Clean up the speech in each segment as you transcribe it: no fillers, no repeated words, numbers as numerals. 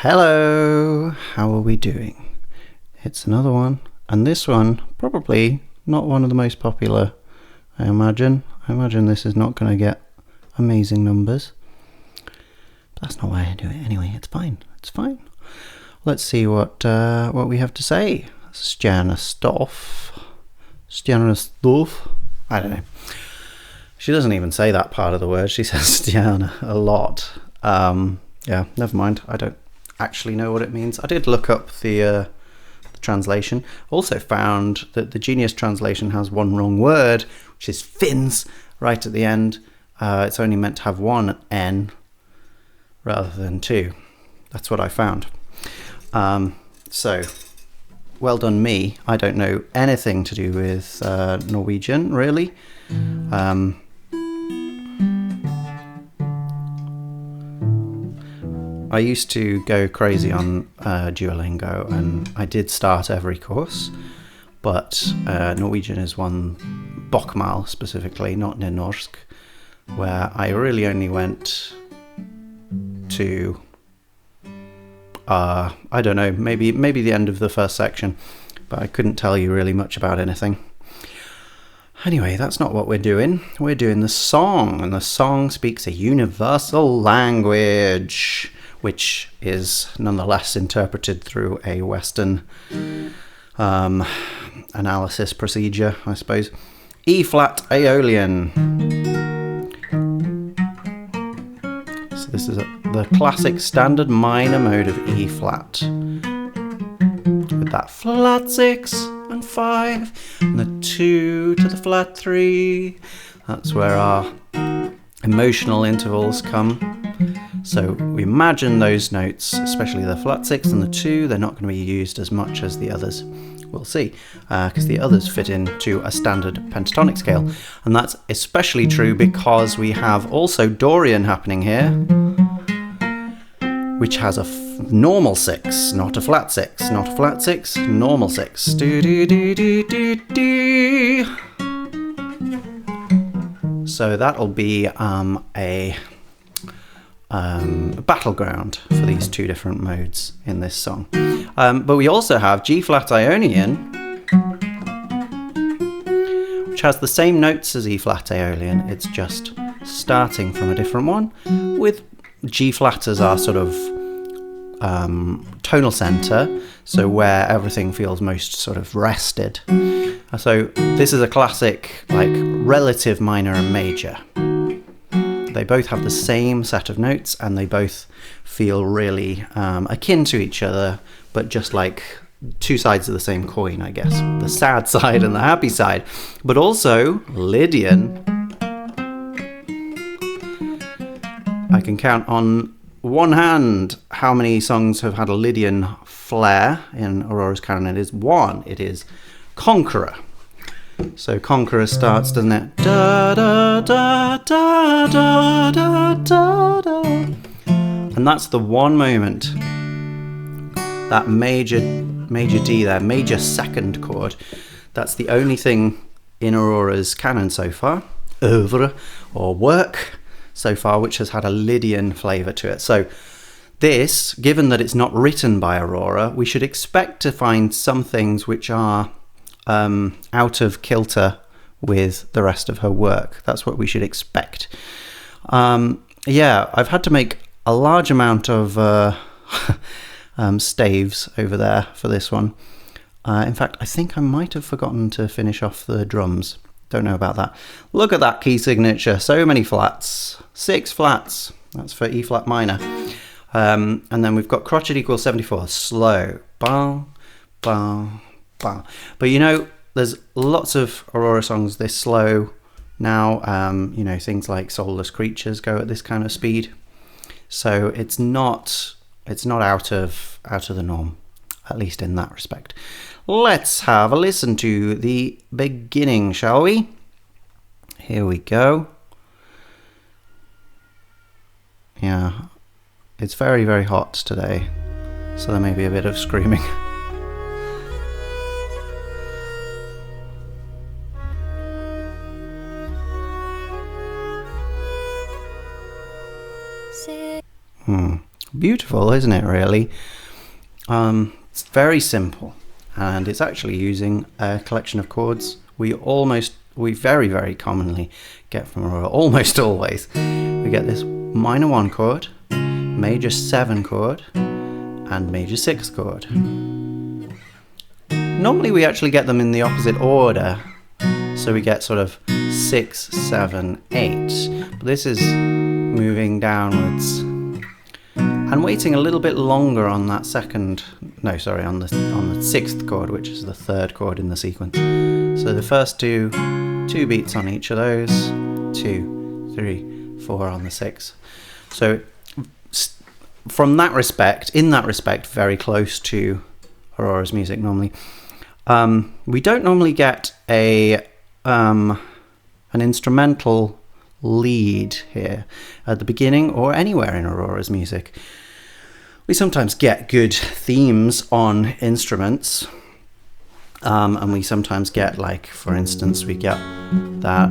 Hello, how are we doing? It's another one, and this one probably not one of the most popular, I imagine. I imagine this is not going to get amazing numbers. But that's not why I do it anyway. It's fine. It's fine. Let's see what we have to say. Stjernestøv. Stjernestøv. I don't know. She doesn't even say that part of the word. She says stjerne a lot. Yeah, never mind. I don't actually know what it means. I did look up the translation. Also found that the Genius translation has one wrong word, which is fins, right at the end. It's only meant to have one N rather than two. That's what I found. So, well done me. I don't know anything to do with Norwegian, really. I used to go crazy on Duolingo, and I did start every course, but Norwegian is one bokmål specifically, not nynorsk, where I really only went to I don't know, maybe the end of the first section, but I couldn't tell you really much about anything. Anyway, that's not what we're doing. We're doing the song, and the song speaks a universal language, which is nonetheless interpreted through a Western analysis procedure, I suppose. E-flat Aeolian. So this is the classic standard minor mode of E-flat, with that flat 6 and 5, and the 2 to the flat 3. That's where our emotional intervals come. So we imagine those notes, especially the flat 6 and the 2, they're not going to be used as much as the others. We'll see, because the others fit into a standard pentatonic scale. And that's especially true because we have also Dorian happening here, which has a normal 6, not a flat 6, not a flat 6, normal 6. Do, do, do, do, do, do. So that'll be a battleground for these two different modes in this song. But we also have G-flat Ionian, which has the same notes as E-flat Aeolian. It's just starting from a different one, with G-flat as our sort of tonal center, so where everything feels most sort of rested. So this is a classic, like, relative minor and major. They both have the same set of notes, and they both feel really akin to each other, but just like two sides of the same coin, I guess. The sad side and the happy side. But also, Lydian. I can count on one hand how many songs have had a Lydian flair in Aurora's canon. It is one. It is Conqueror. So Conqueror starts, doesn't it? Da da da da da da da da. And that's the one moment, that major D there, major second chord. That's the only thing in Aurora's canon so far, oeuvre or work so far, which has had a Lydian flavour to it. So this, given that it's not written by Aurora, we should expect to find some things which are out of kilter with the rest of her work. That's what we should expect. Yeah, I've had to make a large amount of staves over there for this one. In fact, I think I might have forgotten to finish off the drums. Don't know about that. Look at that key signature. So many flats. 6 flats. That's for E-flat minor. And then we've got crotchet equals 74. Slow. Ba, ba, ba. But you know, there's lots of Aurora songs this slow now. You know, things like Soulless Creatures go at this kind of speed. So it's not out of the norm, at least in that respect. Let's have a listen to the beginning, shall we? Here we go. Yeah, it's very, very hot today, so there may be a bit of screaming. beautiful, isn't it, really? It's very simple, and it's actually using a collection of chords we very, very commonly get from Aurora, almost always. We get this minor 1 chord, major 7 chord, and major 6 chord. Normally we actually get them in the opposite order, so we get sort of 6, 7, 8. But this is moving downwards and waiting a little bit longer on that on the 6th chord, which is the 3rd chord in the sequence. So the first two beats on each of those, 2, 3, 4 on the 6. So in that respect, very close to Aurora's music normally. We don't normally get an instrumental lead here at the beginning or anywhere in Aurora's music. We sometimes get good themes on instruments, and we sometimes get, like, for instance, we get that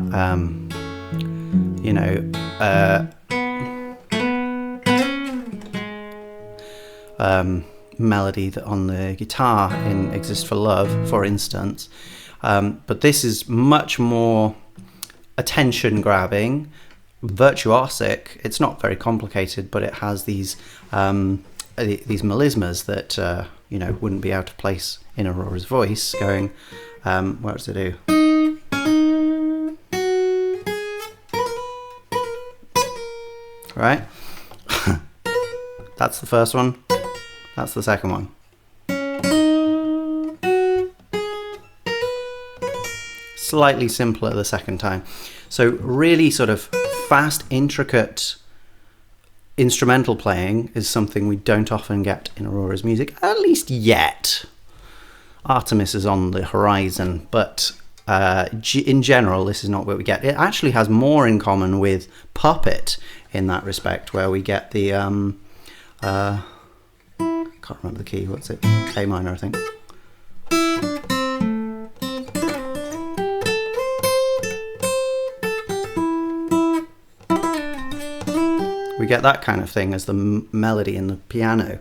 melody that on the guitar in Exist for Love, for instance. But this is much more attention grabbing, virtuosic. It's not very complicated, but it has these melismas that wouldn't be out of place in Aurora's voice, going, what does it do? Right? That's the first one. That's the second one. Slightly simpler the second time. So really sort of fast, intricate instrumental playing is something we don't often get in Aurora's music, at least yet. Artemis is on the horizon, but in general, this is not what we get. It actually has more in common with Puppet in that respect, where we get the can't remember the key. What's it? A minor, I think. We get that kind of thing as the melody in the piano,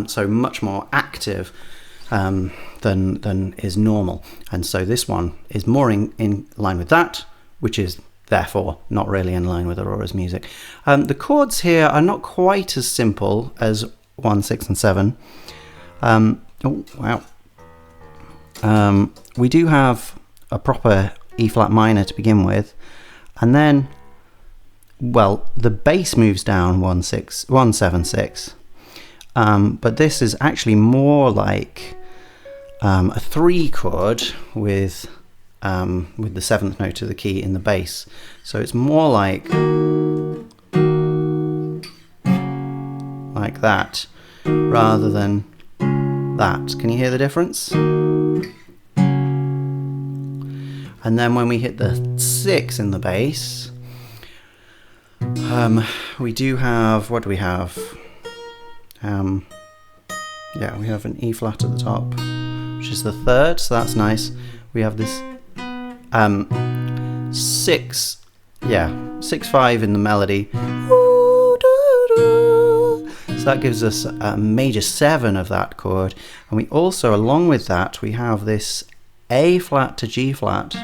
so much more active than is normal. And so this one is more in line with that, which is therefore not really in line with Aurora's music. The chords here are not quite as simple as 1, 6, and 7. Oh wow! We do have a proper E flat minor to begin with, and then, well, the bass moves down 1, 7, 6. But this is actually more like a 3 chord with the 7th note of the key in the bass. So it's more like that rather than that. Can you hear the difference? And then when we hit the 6 in the bass, we do have, what do we have? Yeah, we have an E flat at the top, which is the 3rd, so that's nice. We have this 6, 5 in the melody. So that gives us a major 7 of that chord. And we also, along with that, we have this A flat to G flat,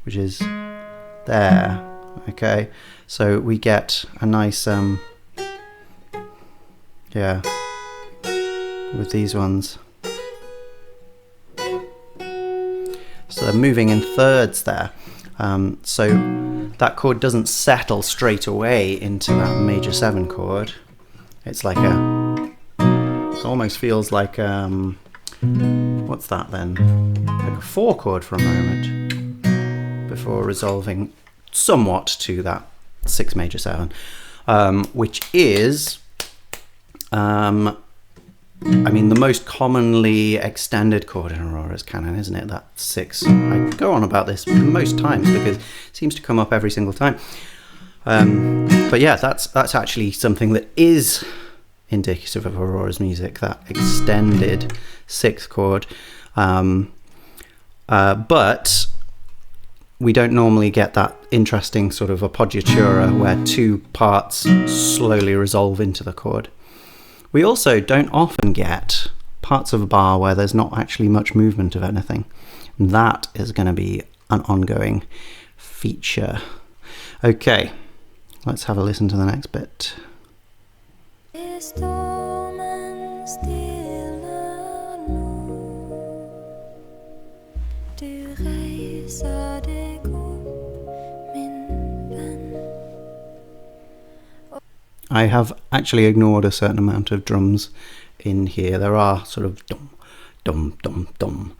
which is there. Okay, so we get a nice, with these ones. So they're moving in thirds there. So that chord doesn't settle straight away into that major 7 chord. It's like it almost feels like, what's that then? Like a 4 chord for a moment before resolving somewhat to that 6 major 7, which is, I mean, the most commonly extended chord in Aurora's canon, isn't it? That 6. I go on about this most times because it seems to come up every single time. But yeah, that's actually something that is indicative of Aurora's music, that extended 6th chord. But we don't normally get that interesting sort of appoggiatura where 2 parts slowly resolve into the chord. We also don't often get parts of a bar where there's not actually much movement of anything. That is going to be an ongoing feature. Okay, let's have a listen to the next bit. I have actually ignored a certain amount of drums in here. There are sort of dum, dum, dum, dum,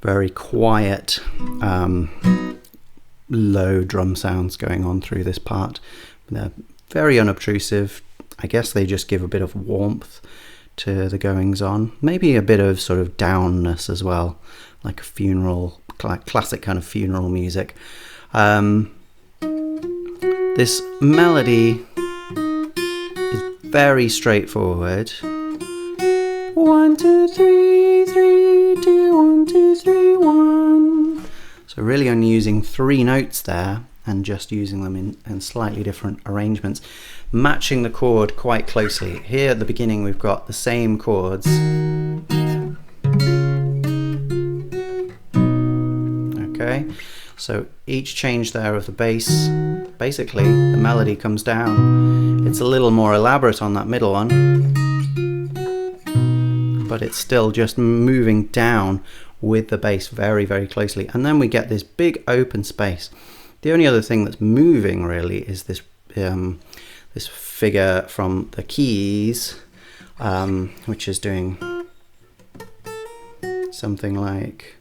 very quiet, low drum sounds going on through this part. They're very unobtrusive. I guess they just give a bit of warmth to the goings on. Maybe a bit of sort of downness as well, like a funeral, classic kind of funeral music. This melody is very straightforward. 1, 2, 3, 3, 2, 1, 2, 3, 1. So really only using 3 notes there and just using them in slightly different arrangements, matching the chord quite closely. Here at the beginning we've got the same chords. Okay, so each change there of the bass, basically the melody comes down. It's a little more elaborate on that middle one, but it's still just moving down with the bass very, very closely. And then we get this big open space. The only other thing that's moving really is this this figure from the keys, which is doing something like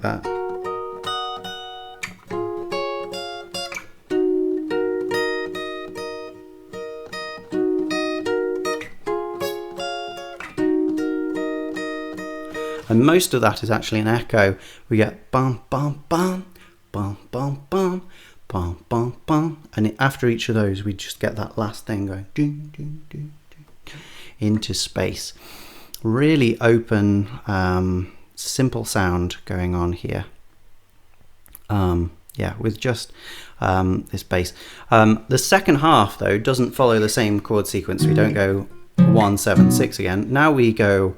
that. And most of that is actually an echo. We get bum bum bum bum bum bum bum bum bum, and after each of those we just get that last thing going doo, doo, doo, doo, into space. Really open, simple sound going on here. Yeah, with just this bass. The second half though doesn't follow the same chord sequence. We don't go 1, 7, 6 again. Now we go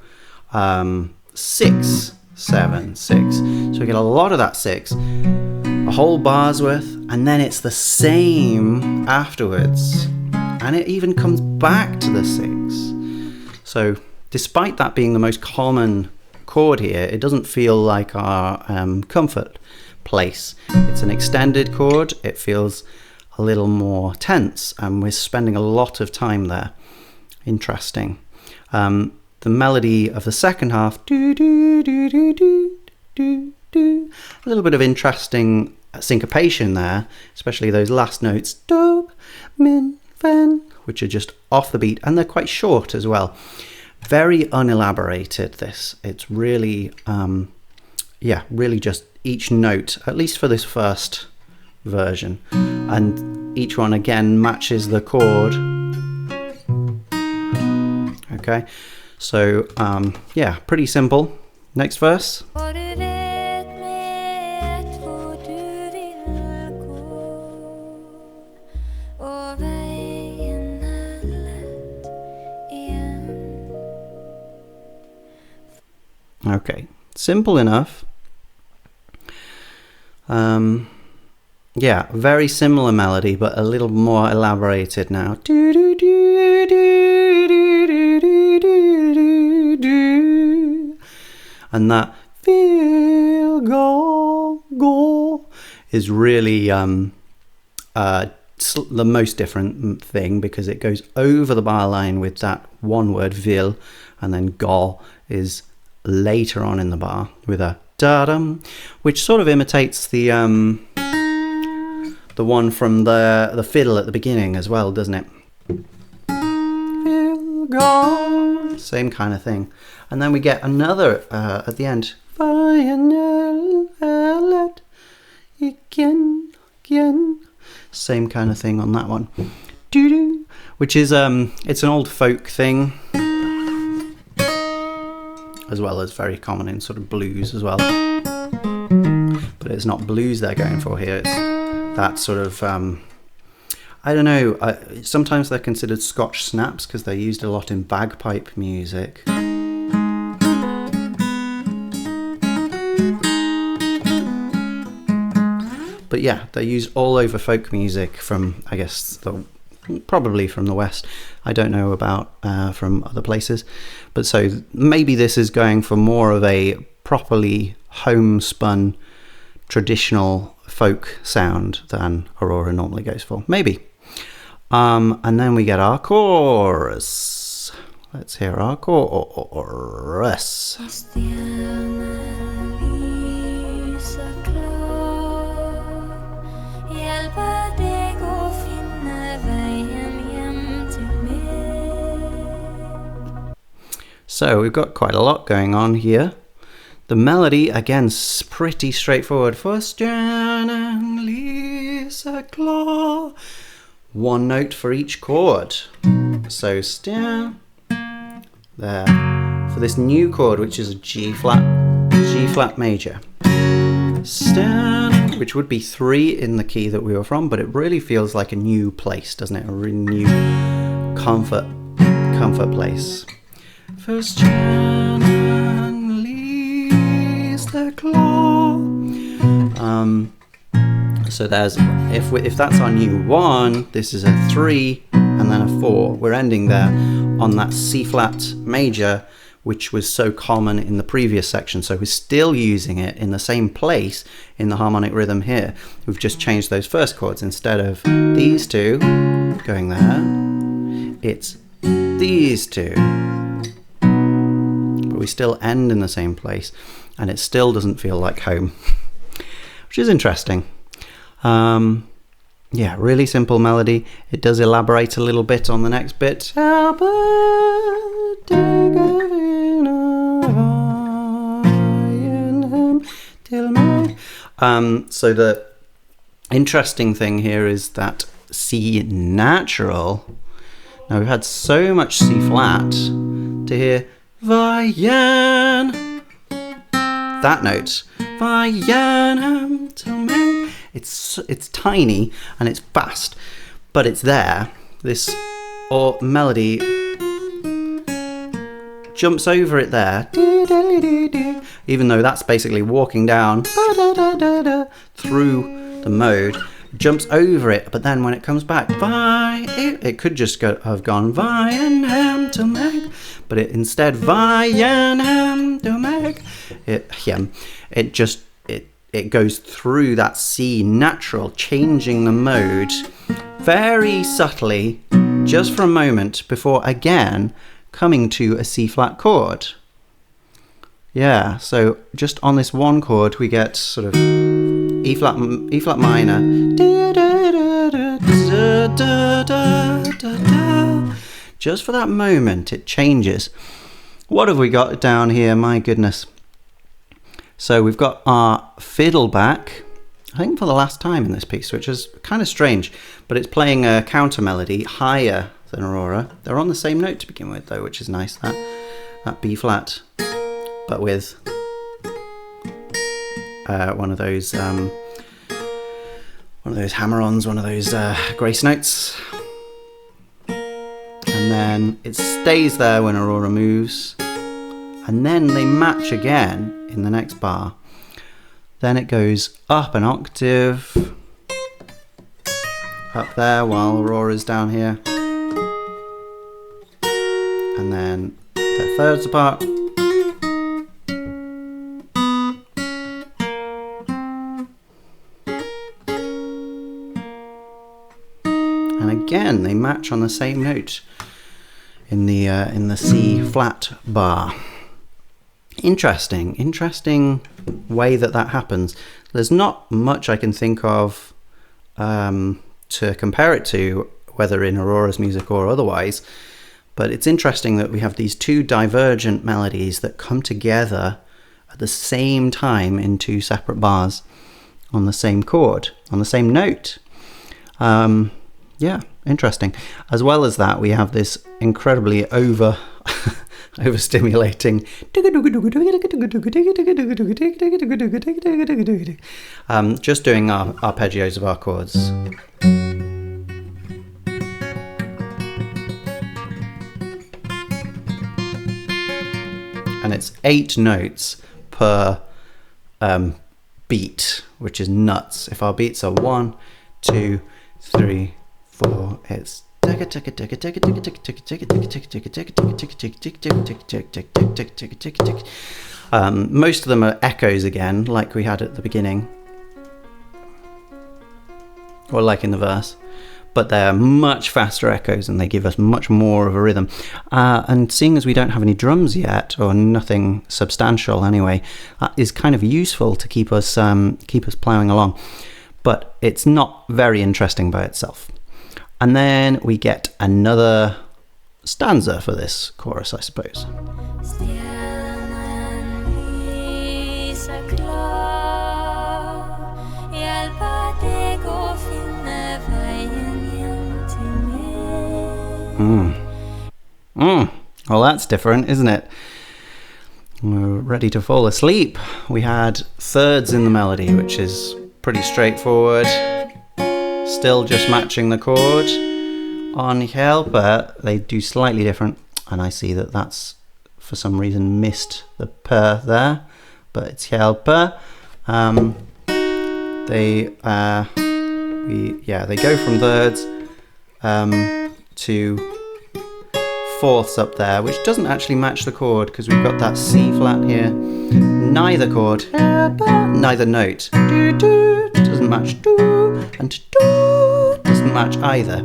6, 7, 6. So we get a lot of that 6, a whole bar's worth, and then it's the same afterwards, and it even comes back to the 6. So despite that being the most common chord here, it doesn't feel like our comfort place. It's an extended chord. It feels a little more tense, and we're spending a lot of time there. Interesting. The melody of the second half, do, do, do, do, do, do, do. A little bit of interesting syncopation there, especially those last notes, do, min, fen, which are just off the beat, and they're quite short as well. Very unelaborated, this. It's really, yeah, really just each note, at least for this first version, and each one again matches the chord. Okay. So, yeah, pretty simple. Next verse. Okay, simple enough. Yeah, very similar melody, but a little more elaborated now. Do, do, do, do, do, do, do, do, do. And that feel go is really the most different thing, because it goes over the bar line with that one word vil, and then go is later on in the bar with a da-dum, which sort of imitates the one from the fiddle at the beginning as well, doesn't it? Feel go. Same kind of thing. And then we get another at the end. Same kind of thing on that one. Doo-doo, which is it's an old folk thing, as well as very common in sort of blues as well. But it's not blues they're going for here, it's that sort of I don't know, sometimes they're considered Scotch snaps because they're used a lot in bagpipe music. But yeah, they're used all over folk music from, I guess, probably from the West. I don't know about from other places. But so maybe this is going for more of a properly homespun traditional folk sound than Aurora normally goes for. Maybe. And then we get our chorus. Let's hear our chorus. So we've got quite a lot going on here. The melody, again, pretty straightforward. For Stjernestøv, one note for each chord. So Stjern, there. For this new chord, which is a G flat major. Stjern, which would be 3 in the key that we were from, but it really feels like a new place, doesn't it? A really new comfort place. First so there's if that's our new 1, this is a 3 and then a 4. We're ending there on that C flat major, which was so common in the previous section. So we're still using it in the same place in the harmonic rhythm here. We've just changed those first chords. Instead of these two going there, it's these two. We still end in the same place, and it still doesn't feel like home, which is interesting. Yeah, really simple melody. It does elaborate a little bit on the next bit. So the interesting thing here is that C natural. Now we've had so much C flat to hear Vian, that note. Vian, it's tiny and it's fast, but it's there. This melody jumps over it there, even though that's basically walking down through the mode. Jumps over it, but then when it comes back, it could just have gone Vian to meg, but it instead Vian to meg. It goes through that C natural, changing the mode very subtly, just for a moment, before again coming to a C flat chord. Yeah, so just on this one chord we get sort of E flat minor, just for that moment it changes. What have we got down here? My goodness. So we've got our fiddle back, I think for the last time in this piece, which is kind of strange, but it's playing a counter melody higher than Aurora. They're on the same note to begin with though, which is nice, that B flat, but with one of those hammer-ons, one of those grace notes, and then it stays there when Aurora moves, and then they match again in the next bar. Then it goes up an octave, up there while Aurora's down here, and then the thirds apart. And again, they match on the same note in the C flat bar. Interesting way that happens. There's not much I can think of to compare it to, whether in Aurora's music or otherwise, but it's interesting that we have these two divergent melodies that come together at the same time in two separate bars on the same chord, on the same note. Yeah, interesting. As well as that, we have this incredibly overstimulating just doing our arpeggios of our chords. and it's 8 notes per beat, which is nuts. If our beats are 1, 2, 3, 4, it's most of them are echoes again, like we had at the beginning, or like in the verse, but they're much faster echoes and they give us much more of a rhythm. And seeing as we don't have any drums yet, or nothing substantial anyway, is kind of useful to keep us ploughing along. But it's not very interesting by itself. And then we get another stanza for this chorus, I suppose. Well, that's different, isn't it? We're ready to fall asleep. We had thirds in the melody, which is pretty straightforward. Still just matching the chord. On Hjälpa, they do slightly different, and I see that that's for some reason missed the per there, but it's Hjälpa. They go from thirds to fourths up there, which doesn't actually match the chord because we've got that C flat here. Neither chord, neither note doesn't match do, and do doesn't match either.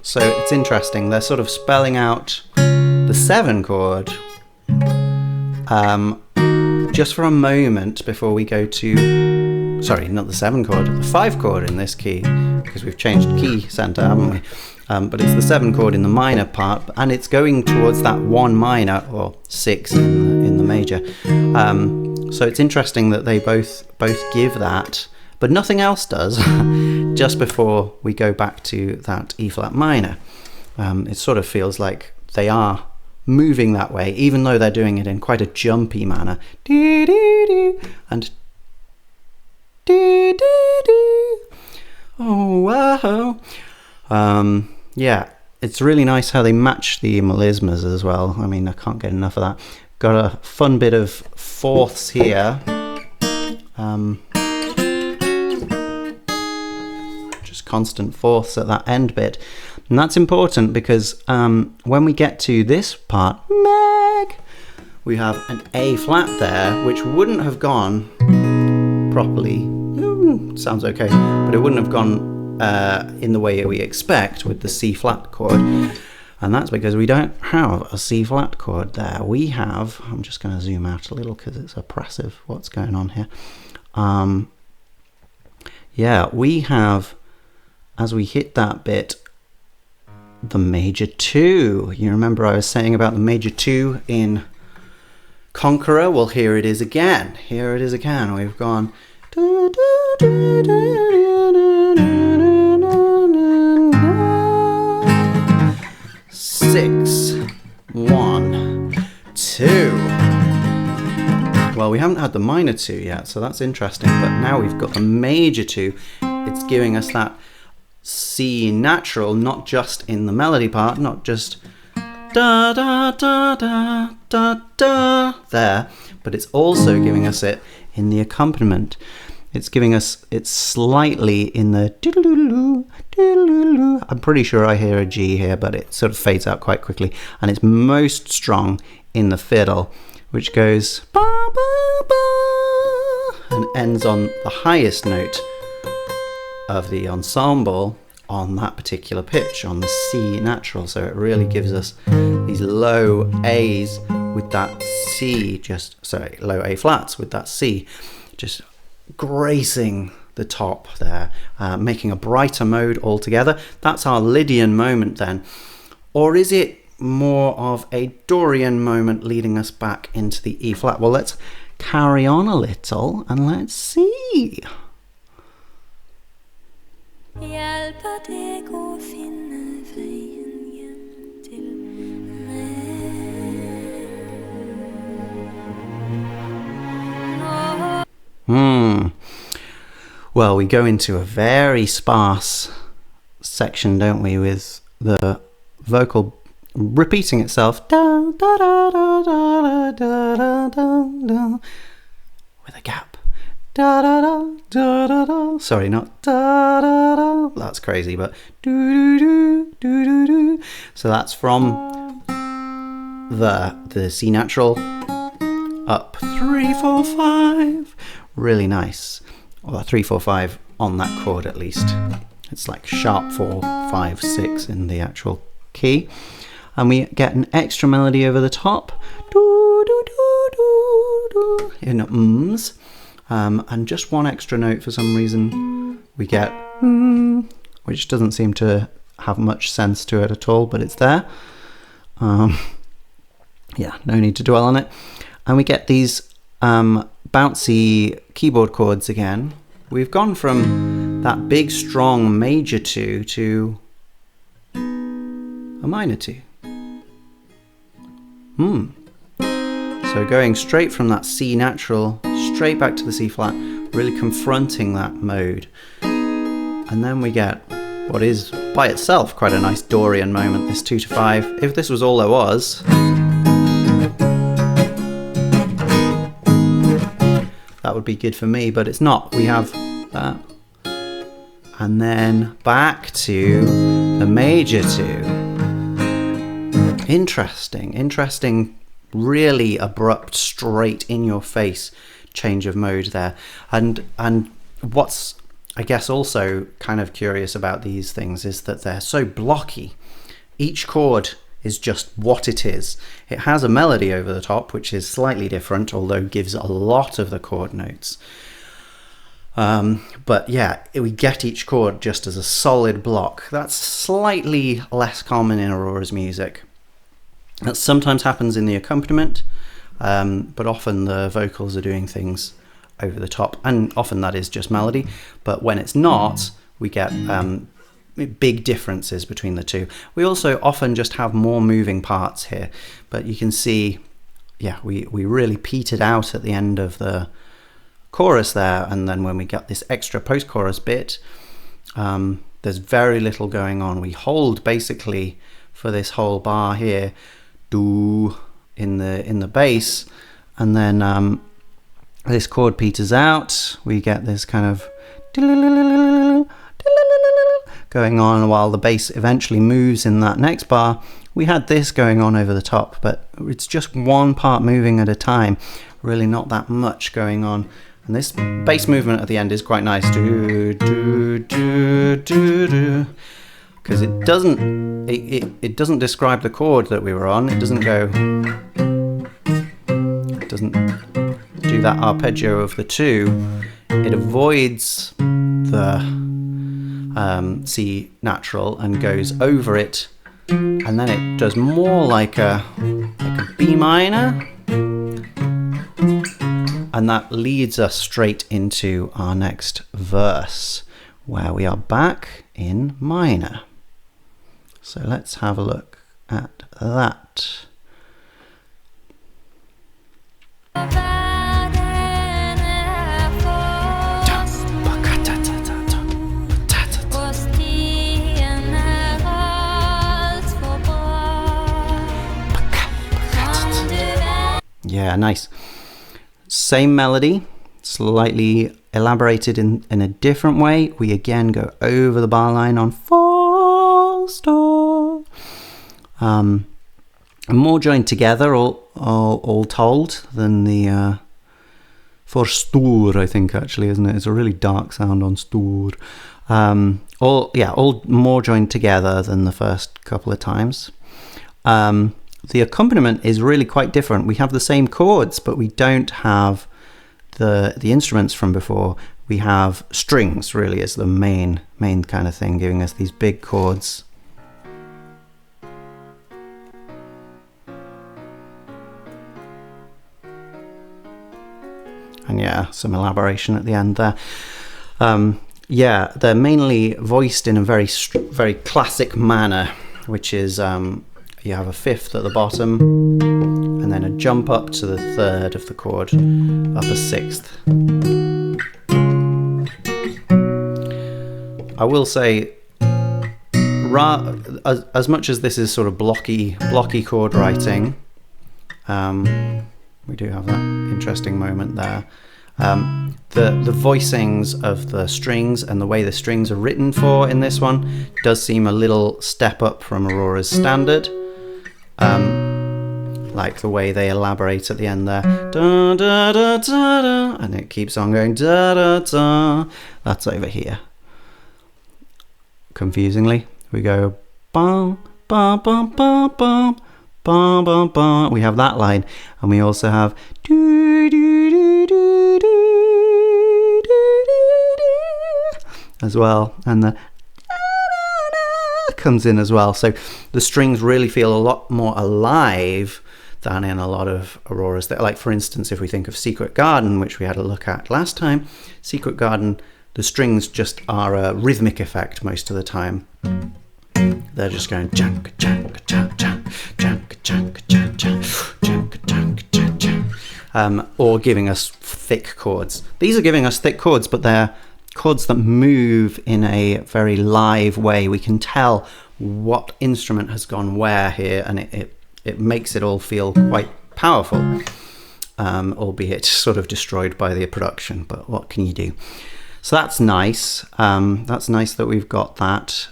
So it's interesting, they're sort of spelling out the 7 chord just for a moment before we go to, sorry, not the 7 chord, the 5 chord in this key, because we've changed key center, haven't we? But it's the 7 chord in the minor part, and it's going towards that 1 minor, or 6 in the major. So it's interesting that they both give that, but nothing else does, just before we go back to that E flat minor. It sort of feels like they are moving that way, even though they're doing it in quite a jumpy manner. And oh wow. Yeah, it's really nice how they match the melismas as well. I mean, I can't get enough of that. Got a fun bit of fourths here. Just constant fourths at that end bit. And that's important because when we get to this part, Meg, we have an A flat there, which wouldn't have gone properly. Sounds okay, but it wouldn't have gone in the way we expect with the C flat chord, and that's because we don't have a C flat chord there. We have, I'm just going to zoom out a little because it's oppressive what's going on here. Yeah, we have, as we hit that bit, the major 2. You remember I was saying about the major 2 in Conqueror? Well, here it is again. Here it is again. We've gone 6, 1, 2. Well, we haven't had the minor 2 yet, so that's interesting, but now we've got the major 2. It's giving us that C natural, not just in the melody part, not just da da da da da da there, but it's also giving us it in the accompaniment. It's giving us it slightly in the doodle-doodle, doodle-doodle. I'm pretty sure I hear a G here, but it sort of fades out quite quickly, and it's most strong in the fiddle, which goes ba ba ba and ends on the highest note of the ensemble on that particular pitch, on the C natural. So it really gives us these low A's with that C, low A flats with that C, just gracing the top there, making a brighter mode altogether. That's our Lydian moment then. Or is it more of a Dorian moment leading us back into the E flat? Well, let's carry on a little and let's see. Well, we go into a very sparse section, don't we, with the vocal repeating itself, da, da, da, da, da, da, da, da, da, with a gap. Da, da, da, da, da, da. Sorry, not da, da, da. That's crazy, but do, do, do, do, do. So that's from the C natural up 3, 4, 5. Really nice. Or 3, 4, 5 on that chord at least. It's like sharp 4, 5, 6 in the actual key. And we get an extra melody over the top. Do, do, do, do, do, in ums. And just one extra note for some reason. We get which doesn't seem to have much sense to it at all, but it's there. Yeah, no need to dwell on it. And we get these bouncy keyboard chords again. We've gone from that big strong major 2 to a minor 2. So going straight from that C natural straight back to the C flat, really confronting that mode. And then we get what is by itself quite a nice Dorian moment, this 2 to 5. If this was all there was, that would be good for me, but it's not. We have that. And then back to the major 2. Interesting, really abrupt, straight in your face change of mode there. And what's, I guess, also kind of curious about these things is that they're so blocky. Each chord is just what it is. It has a melody over the top, which is slightly different, although gives a lot of the chord notes. But yeah, we get each chord just as a solid block. That's slightly less common in Aurora's music. That sometimes happens in the accompaniment, but often the vocals are doing things over the top, and often that is just melody. But when it's not, we get big differences between the two. We also often just have more moving parts here, but you can see, yeah, we really petered out at the end of the chorus there, and then when we got this extra post-chorus bit, there's very little going on. We hold basically for this whole bar here, do in the bass, and then this chord peters out. We get this kind of going on while the bass eventually moves in that next bar. We had this going on over the top, but it's just one part moving at a time, really not that much going on. And this bass movement at the end is quite nice, do do do do do, because it doesn't describe the chord that we were on. It doesn't do that arpeggio of the 2. It avoids the C natural and goes over it, and then it does more like a B minor, and that leads us straight into our next verse, where we are back in minor. So let's have a look at that. Yeah, nice. Same melody, slightly elaborated in a different way. We again go over the bar line on Forster. More joined together, all told, than the Forstur, I think, actually, isn't it? It's a really dark sound on Stur. All more joined together than the first couple of times. The accompaniment is really quite different. We have the same chords, but we don't have the instruments from before. We have strings, really, as the main kind of thing, giving us these big chords. And yeah, some elaboration at the end there. Yeah, they're mainly voiced in a very classic manner, which is you have a fifth at the bottom, and then a jump up to the third of the chord, up a sixth. I will say, as much as this is sort of blocky chord writing, we do have that interesting moment there. The voicings of the strings and the way the strings are written for in this one does seem a little step up from Aurora's standard. Like the way they elaborate at the end there, da, da, da, da, da, and it keeps on going da, da, da. That's over here. Confusingly, we go bum, bum, bum, bum, bum, bum, bum, bum. We have that line, and we also have do, do, do, do, do, do, do, as well, and the comes in as well. So the strings really feel a lot more alive than in a lot of Auroras. That, like for instance, if we think of Secret Garden, which we had a look at last time, Secret Garden, the strings just are a rhythmic effect most of the time. They're just going jank, jank, jank, jank, jank, jank, jank, jank, jank, jank, jank, or giving us thick chords. These are giving us thick chords, but they're chords that move in a very live way. We can tell what instrument has gone where here, and it makes it all feel quite powerful, albeit sort of destroyed by the production, but what can you do? So that's nice. That's nice that we've got that.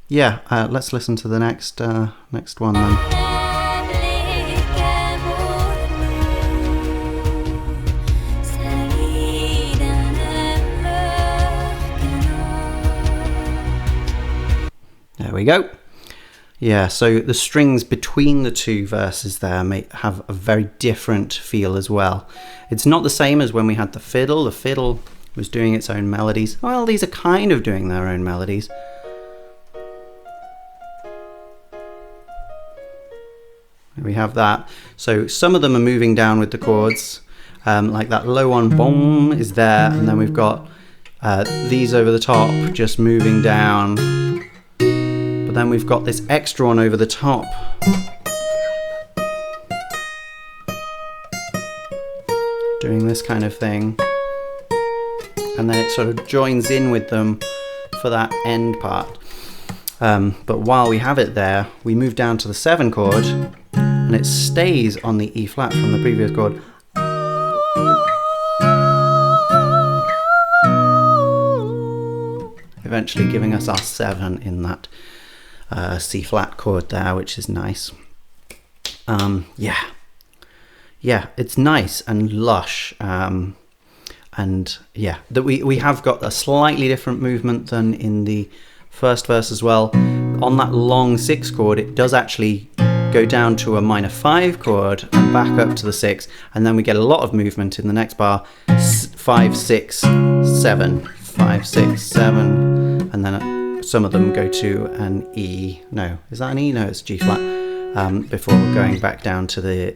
Yeah, let's listen to the next one then. There we go. Yeah, so the strings between the two verses there may have a very different feel as well. It's not the same as when we had the fiddle. The fiddle was doing its own melodies. Well, these are kind of doing their own melodies. We have that. So some of them are moving down with the chords, like that low one, boom, is there, and then we've got these over the top just moving down. But then we've got this extra one over the top. Doing this kind of thing. And then it sort of joins in with them for that end part. But while we have it there, we move down to the 7 chord, and it stays on the E flat from the previous chord. Eventually giving us our 7 in that C flat chord there, which is nice. Yeah, it's nice and lush, and yeah, that we have got a slightly different movement than in the first verse as well. On that long 6 chord, it does actually go down to a minor 5 chord and back up to the 6, and then we get a lot of movement in the next bar, 5, 6, 7, 5, 6, 7, and then some of them go to an E. No, is that an E? No, it's G flat, before going back down to the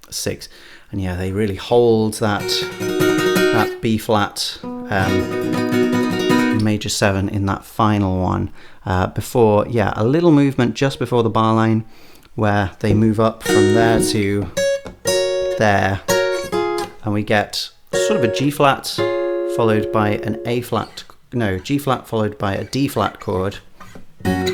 6. And yeah, they really hold that B flat major 7 in that final one, before, yeah, a little movement just before the bar line where they move up from there to there, and we get sort of a G flat followed by an A flat, no, G flat followed by a D flat chord,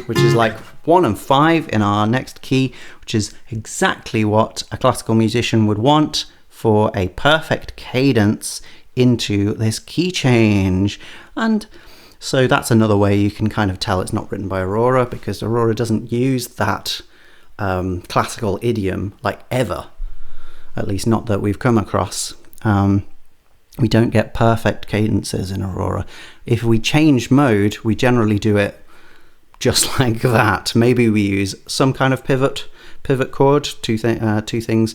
which is like 1 and 5 in our next key, which is exactly what a classical musician would want for a perfect cadence into this key change. And so that's another way you can kind of tell it's not written by Aurora, because Aurora doesn't use that classical idiom like ever, at least not that we've come across. We don't get perfect cadences in Aurora. If we change mode, we generally do it just like that. Maybe we use some kind of pivot chord, two things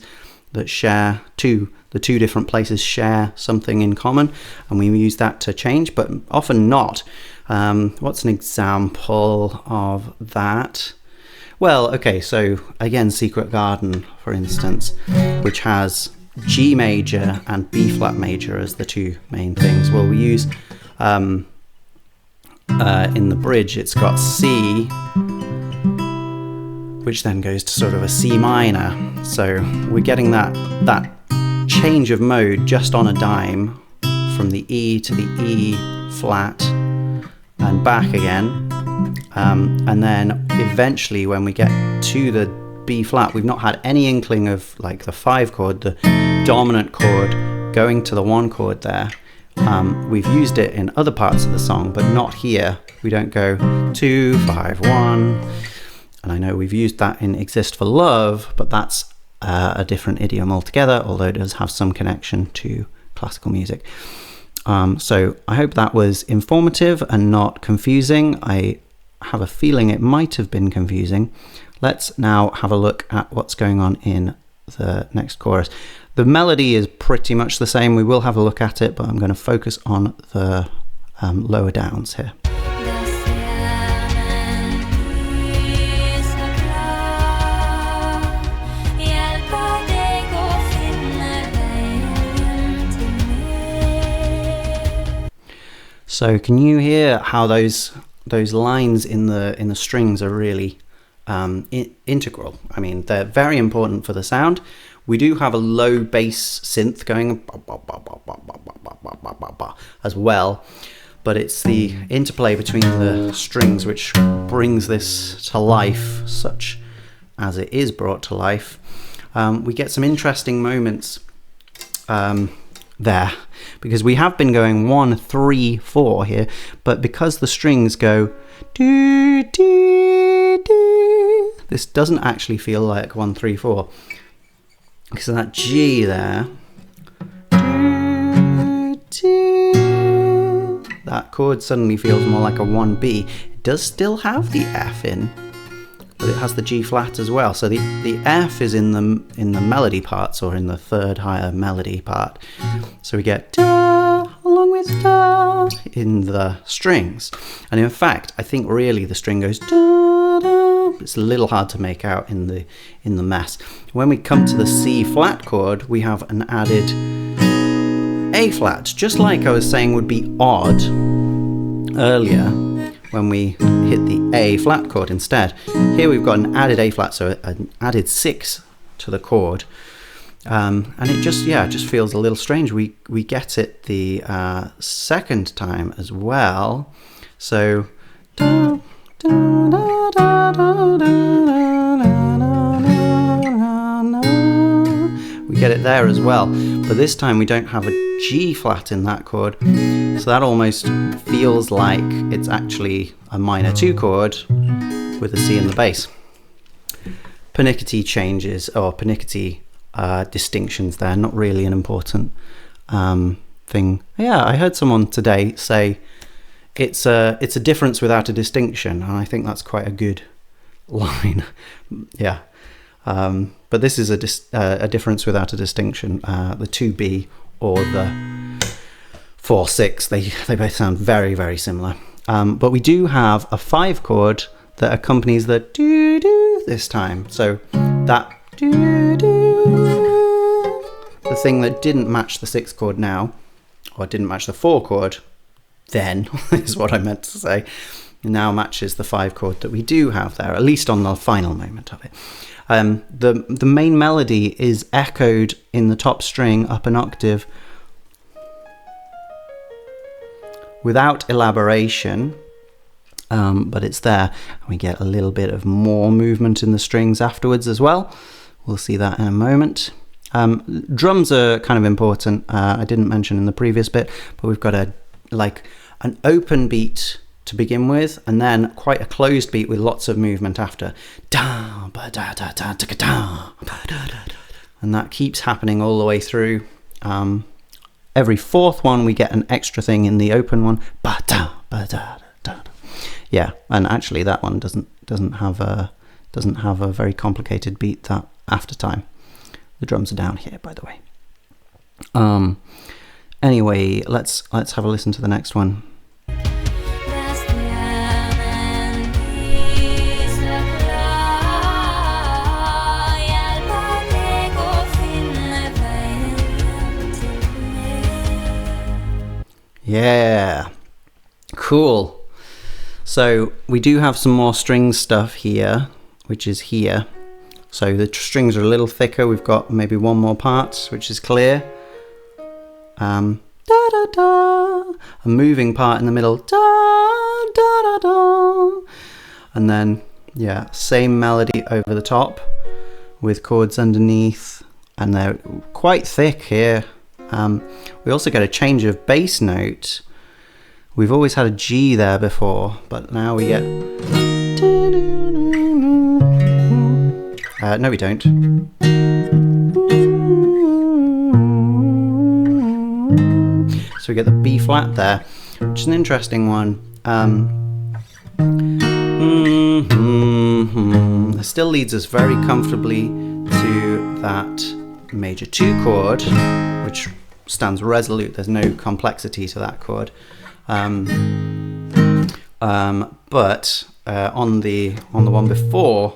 that share the two different places share something in common, and we use that to change, but often not. What's an example of that? Well, okay, so again, Secret Garden, for instance, which has G major and B flat major as the two main things. Well, we use in the bridge, it's got C, which then goes to sort of a C minor. So we're getting that change of mode just on a dime from the E to the E flat and back again. and then eventually when we get to the B flat, we've not had any inkling of like the 5 chord, the dominant chord, going to the 1 chord there. We've used it in other parts of the song, but not here. We don't go 2, 5, 1. And I know we've used that in Exist for Love, but that's a different idiom altogether, although it does have some connection to classical music. So I hope that was informative and not confusing. I have a feeling it might have been confusing. Let's now have a look at what's going on in the next chorus. The melody is pretty much the same. We will have a look at it, but I'm going to focus on the lower downs here. So can you hear how those lines in the strings are really integral? I mean, they're very important for the sound. We do have a low bass synth going as well, but it's the interplay between the strings which brings this to life, such as it is brought to life. We get some interesting moments there, because we have been going 1, 3, 4 here, but because the strings go do, do, do, this doesn't actually feel like 1, 3, 4. Because of that G there, do, do, that chord suddenly feels more like a 1B. It does still have the F in, but it has the G flat as well. So the F is in the melody parts, or in the third higher melody part. So we get da along with da in the strings. And in fact, I think really the string goes da da. It's a little hard to make out in the mess. When we come to the C flat chord, we have an added A flat, just like I was saying would be odd earlier when we hit the A flat chord instead. Here we've got an added A flat, so an added 6 to the chord, and it just feels a little strange. We get it the second time as well, so da, da, da, da, da, da, we get it there as well, but this time we don't have a G flat in that chord, so that almost feels like it's actually a minor 2 chord with a C in the bass. Pernickety changes, or pernickety distinctions there, not really an important thing. Yeah, I heard someone today say it's a difference without a distinction, and I think that's quite a good line. Yeah, but this is a difference without a distinction. The 2B or the 4/6, they both sound very, very similar. But we do have a 5 chord that accompanies the do-do this time. So that do-do, the thing that didn't match the 6 chord now, or didn't match the 4 chord then, is what I meant to say, now matches the 5 chord that we do have there, at least on the final moment of it. The main melody is echoed in the top string up an octave without elaboration, but it's there. We get a little bit of more movement in the strings afterwards as well. We'll see that in a moment. Drums are kind of important. I didn't mention in the previous bit, but we've got an open beat to begin with, and then quite a closed beat with lots of movement after. And that keeps happening all the way through. Every 4th one we get an extra thing in the open one. Yeah, and actually that one doesn't have a very complicated beat that after time. The drums are down here, by the way. Anyway, let's have a listen to the next one. Yeah, cool. So we do have some more string stuff here, which is here. So the strings are a little thicker. We've got maybe one more part, which is clear. Da da da. A moving part in the middle. Da da da da. And then, yeah, same melody over the top with chords underneath, and they're quite thick here. We also get a change of bass note. We've always had a G there before, but now we get... no, we don't. So we get the B flat there, which is an interesting one. It still leads us very comfortably to that major 2 chord, which stands resolute. There's no complexity to that chord. But on the one before,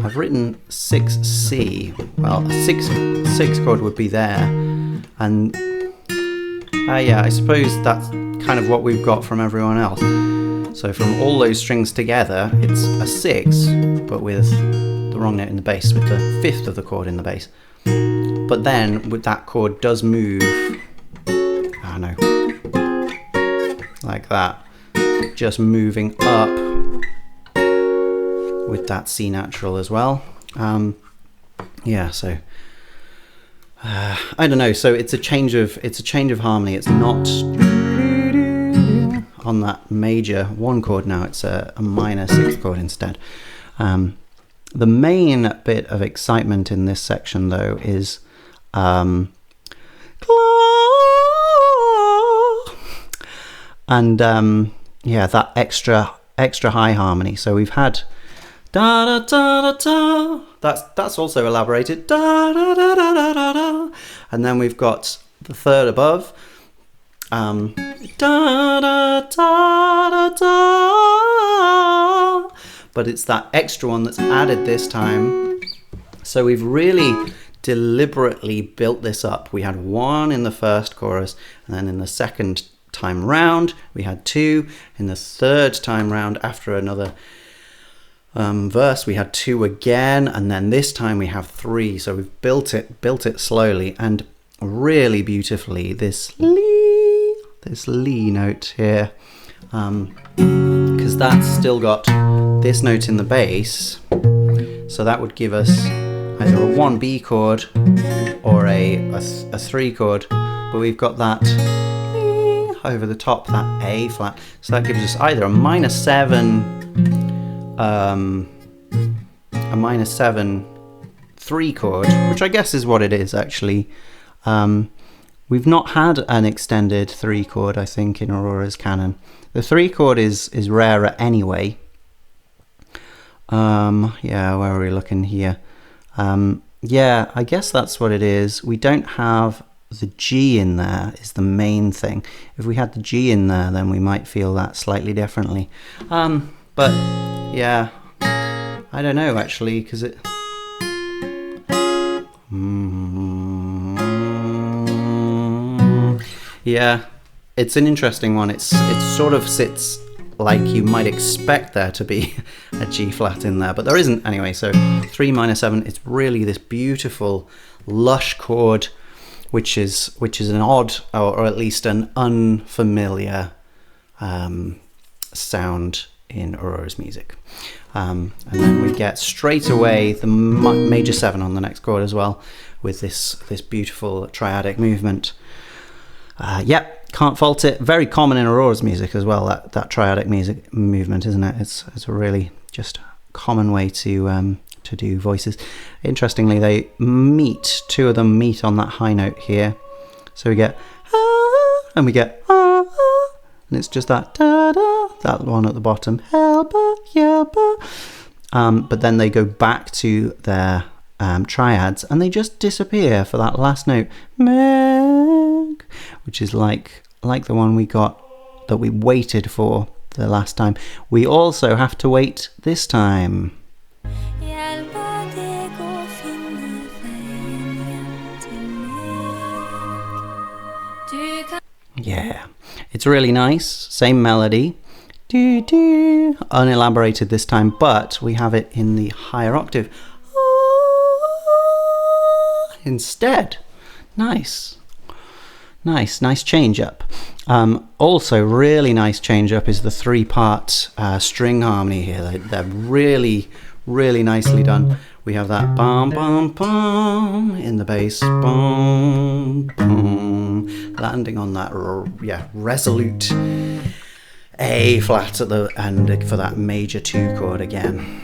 I've written 6C. Well, a 6 chord would be there, and yeah, I suppose that's kind of what we've got from everyone else. So from all those strings together, it's a 6, but with the wrong note in the bass, with the 5th of the chord in the bass. But then, with that chord does move, I don't know, like that, just moving up with that C natural as well. Yeah, so I don't know. So it's a change of harmony. It's not on that major 1 chord now. It's a minor 6th chord instead. The main bit of excitement in this section, though, is and yeah, that extra high harmony. So we've had da da da da da. That's also elaborated da da da da da da da. And then we've got the 3rd above. Da da da da da. But it's that extra one that's added this time. So we've really deliberately built this up. We had 1 in the first chorus, and then in the second time round we had 2. In the third time round, after another verse, we had 2 again, and then this time we have 3. So we've built it slowly and really beautifully. This Lee note here, because that's still got this note in the bass, so that would give us either a 1B chord or a 3 chord, but we've got that over the top, that A flat, so that gives us either a -7 3 chord, which I guess is what it is actually. We've not had an extended 3 chord, I think, in Aurora's canon. The 3 chord is rarer anyway. Yeah, where are we looking here? Yeah, I guess that's what it is. We don't have the G in there, is the main thing. If we had the G in there, then we might feel that slightly differently. But yeah, I don't know actually, because it... Yeah, it's an interesting one. It sort of sits like you might expect there to be a G flat in there, but there isn't anyway. So 3 minor 7, it's really this beautiful lush chord, which is an odd, or at least an unfamiliar sound in Aurora's music. And then we get straight away the major 7 on the next chord as well, with this beautiful triadic movement. Yep, can't fault it. Very common in Aurora's music as well, that triadic music movement, isn't it? It's a really just common way to do voices. Interestingly, they meet, 2 of them meet on that high note here. So we get and we get and it's just that da da, that one at the bottom, helper, helper. But then they go back to their triads and they just disappear for that last note, Meg, which is like the one we got that we waited for the last time. We also have to wait this time. Yeah, it's really nice. Same melody, do do, unelaborated this time, but we have it in the higher octave instead. Nice. Nice change up. Also really nice change up is the 3-part string harmony here. They're really nicely done. We have that bum bum bum in the bass, bum bum, landing on that resolute A flat at the end for that major 2 chord again.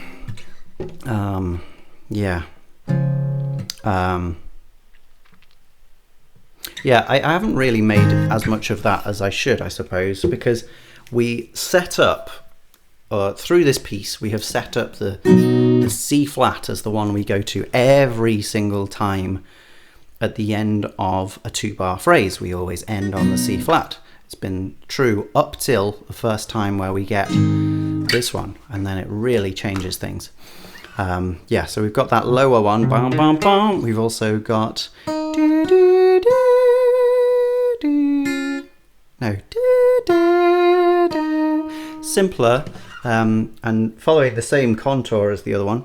I haven't really made as much of that as I should, I suppose, because we set up, through this piece, we have set up the C flat as the one we go to every single time at the end of a 2-bar phrase. We always end on the C flat. It's been true up till the first time where we get this one, and then it really changes things. So we've got that lower one, bum, bum, bum. We've also got do, do, do, do. No, do, do, do. Simpler, and following the same contour as the other one.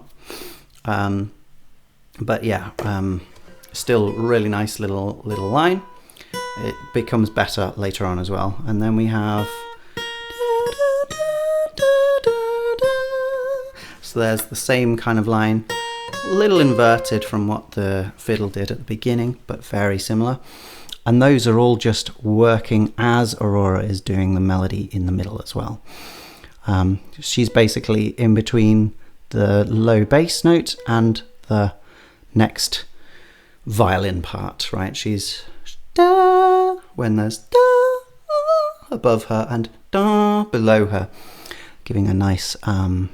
Still really nice little line. It becomes better later on as well. And then we have, so there's the same kind of line, a little inverted from what the fiddle did at the beginning, but very similar. And those are all just working as Aurora is doing the melody in the middle as well. She's basically in between the low bass note and the next violin part, right? She's da when there's da above her and da below her, giving a nice a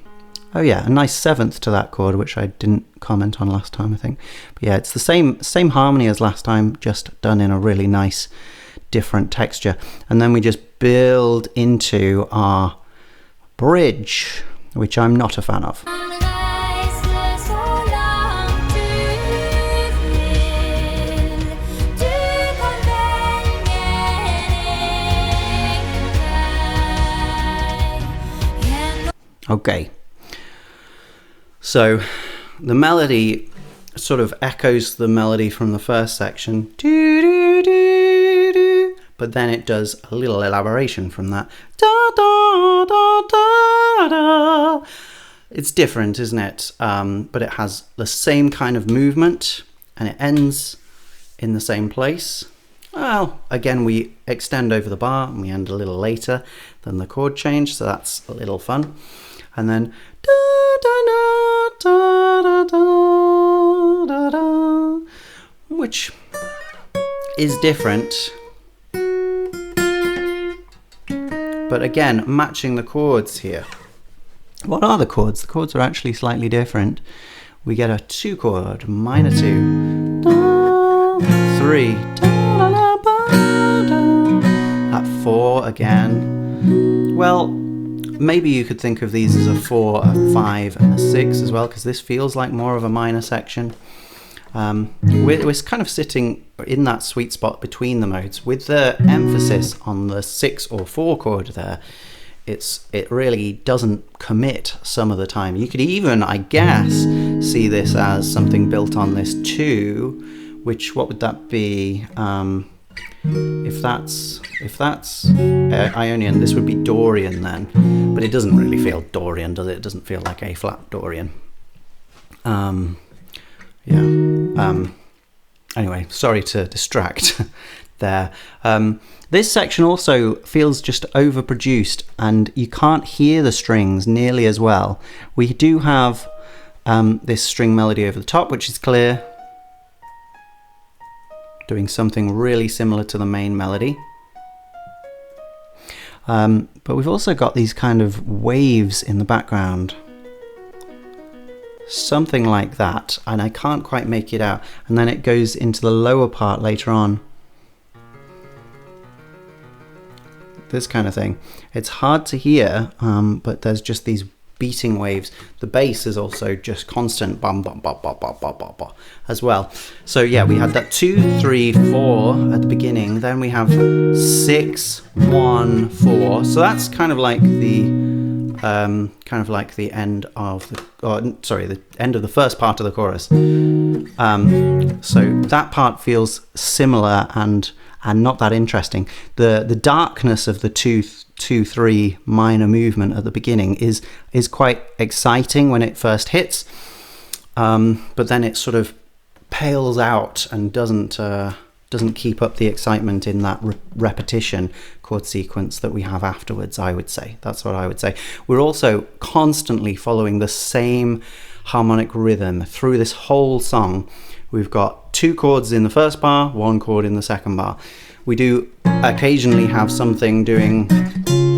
nice 7th to that chord, which I didn't comment on last time, I think. But yeah, it's the same harmony as last time, just done in a really nice different texture. And then we just build into our bridge, which I'm not a fan of. Okay, so the melody sort of echoes the melody from the first section, doo, doo, doo, doo, but then it does a little elaboration from that. Da, da, da, da, da. It's different, isn't it? But it has the same kind of movement and it ends in the same place. Well, again, we extend over the bar and we end a little later than the chord change, so that's a little fun. And then da, da, da, da, da, da, da, which is different, but again matching the chords here. What are the chords? The chords are actually slightly different. We get a 2 chord, minor 2, da, 3, da, da, da, ba, da. That 4 again. Well, maybe you could think of these as a 4, a 5 and a 6 as well, because this feels like more of a minor section. We're kind of sitting in that sweet spot between the modes with the emphasis on the 6 or 4 chord there. It really doesn't commit some of the time. You could even, I guess, see this as something built on this 2, which, what would that be? If that's Ionian, this would be Dorian then, but it doesn't really feel Dorian, does it? It doesn't feel like A flat Dorian. Anyway, sorry to distract there. This section also feels just overproduced and you can't hear the strings nearly as well. We do have this string melody over the top, which is clear, doing something really similar to the main melody. But we've also got these kind of waves in the background. Something like that, and I can't quite make it out. And then it goes into the lower part later on. This kind of thing. It's hard to hear, but there's just these beating waves. The bass is also just constant bum bum bum bum bum bum bum bum as well. So yeah, we had that 2, 3, 4 at the beginning. Then we have 6, 1, 4. So that's kind of like the end of the end of the first part of the chorus. So that part feels similar and and not that interesting. The darkness of the 2-3 minor movement at the beginning is quite exciting when it first hits, but then it sort of pales out and doesn't keep up the excitement in that repetition chord sequence that we have afterwards, I would say. That's what I would say. We're also constantly following the same harmonic rhythm through this whole song. We've got 2 chords in the first bar, 1 chord in the second bar. We do occasionally have something doing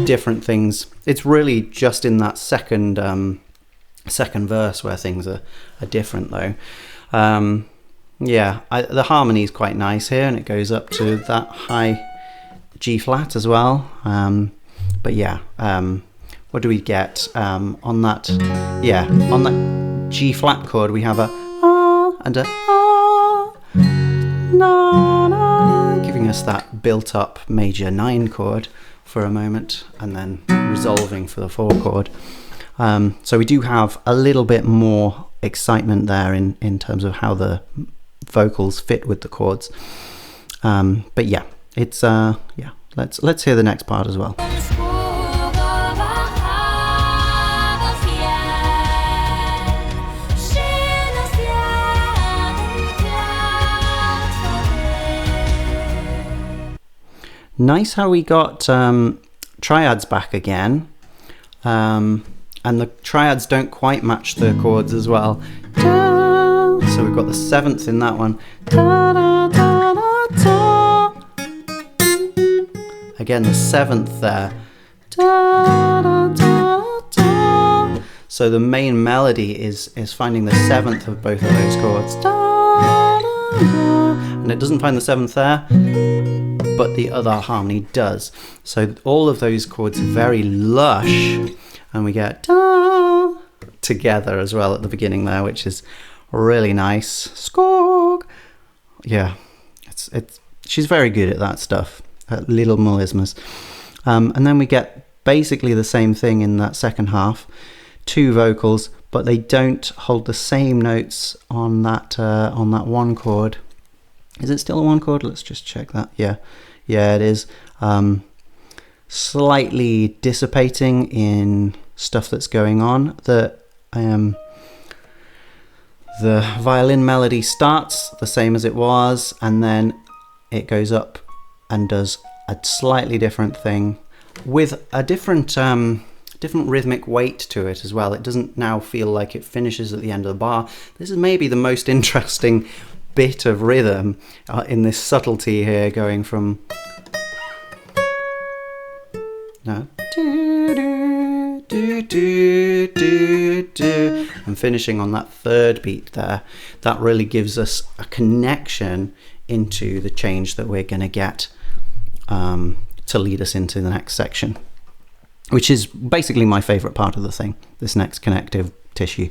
different things. It's really just in that second verse where things are different, though. Yeah, the harmony is quite nice here, and it goes up to that high G flat as well. But yeah, what do we get on that? Yeah, on that G flat chord we have a and a na, na, giving us that built up major 9 chord for a moment, and then resolving for the 4 chord. So we do have a little bit more excitement there in terms of how the vocals fit with the chords. But yeah, it's yeah, let's hear the next part as well. Nice how we got triads back again, and the triads don't quite match the chords as well. So we've got the 7th in that one. Again, the 7th there. So the main melody is finding the 7th of both of those chords. And it doesn't find the 7th there, but the other harmony does. So all of those chords are very lush, and we get together as well at the beginning there, which is really nice. Skog. Yeah, she's very good at that stuff, at little melismas. And then we get basically the same thing in that second half, 2 vocals, but they don't hold the same notes on that 1 chord. Is it still a 1 chord? Let's just check that. Yeah, it is. Slightly dissipating in stuff that's going on. The violin melody starts the same as it was, and then it goes up and does a slightly different thing with a different rhythmic weight to it as well. It doesn't now feel like it finishes at the end of the bar. This is maybe the most interesting bit of rhythm in this subtlety here, going from and finishing on that 3rd beat there. That really gives us a connection into the change that we're going to get to lead us into the next section, which is basically my favorite part of the thing, this next connective tissue.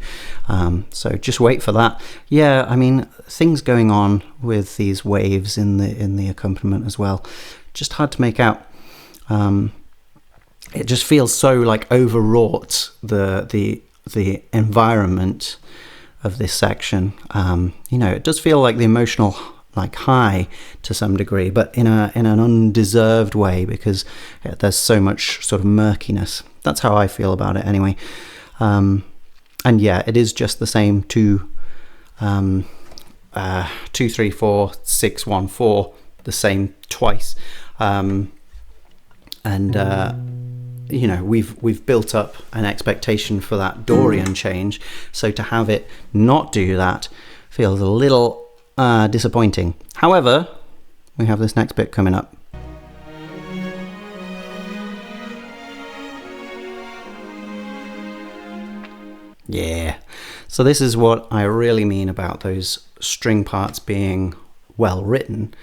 So just wait for that. Yeah, I mean, things going on with these waves in the accompaniment as well, just hard to make out. It just feels so like overwrought, the environment of this section. You know, it does feel like the emotional like high to some degree, but in an undeserved way, because there's so much sort of murkiness. That's how I feel about it anyway. And yeah, it is just the same 2 3 4 6 1 4, the same twice. You know, we've built up an expectation for that Dorian change, so to have it not do that feels a little disappointing. However, we have this next bit coming up. Yeah, so this is what I really mean about those string parts being well written.